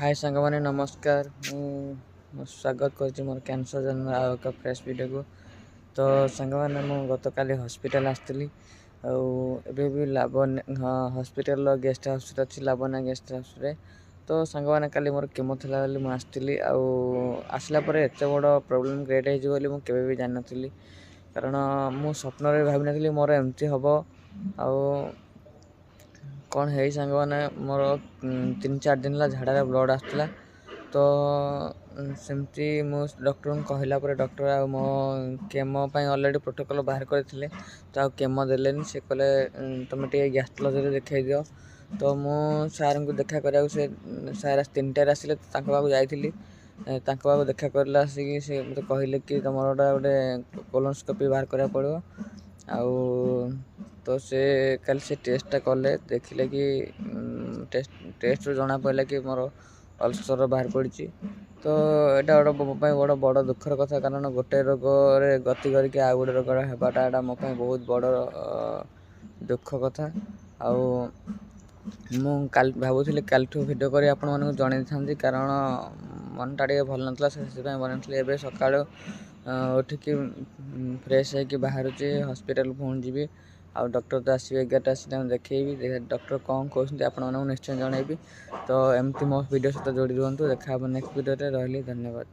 हाय सांग मैंने नमस्कार मु स्वागत कर मोर कैंसर जन्म आउ एक फ्रेश वीडियो को। तो सांग मैंने मु गत काली हॉस्पिटल आसती एबे भी लाबन हाँ हॉस्पिटल गेस्ट हाउस अच्छी लाबना गेस्ट हाउस रे। तो सांग मैंने काली मोर केमो थला मुझे आसती आसला एत बड़ प्रोब्लेम क्रिएट हो केवे भी जान नी कारण मु स्वप्न भाव नी मोर एमती हम आउ कौन है सांग मैंने मोर 3-4 दिन झाड़ा ब्लड आसला। तो सेमती मु डॉक्टर को कहला डॉक्टर आ मो केमो ऑलरेडी प्रोटोकॉल बाहर करते तो आ केमो देलेनी से कहले तुम टे गैस्ट्रोलॉजी देखा दियो। तो मु सार को देखा करा से सार 3टार आसिले पाक जाइली पाक देखा करला आसिक से मत कहले कि तुम गोटे कोलोनोस्कोपी बाहर करा पड़ो आउ तो से कल से टेस्टा कले देखिले कि टेस्ट जना पड़ा कि मोर अल्सर बाहर पड़ी। तो यहाँ गोटे बड़ बड़ दुखर कथा कारण गोटे रोग गति करके आउ गोटे रोग होगाटा मो बहुत बड़ दुख कथा। आउ मु काल भावुली कालठू भिडियो कर आपण मानक जन था कारण मन टा भल नाला से बनती एवं सका उठिक फ्रेश होगी बाहर हॉस्पिटल पहुँच जी आउ डॉक्टर तो आसवे 11टा आसी देखी डॉक्टर कौन कहते आपको निश्चय जनइबी। तो एमती मो वीडियो सहित जोड़ी रुहतु देखा नेक्स्ट वीडियो रही धन्यवाद।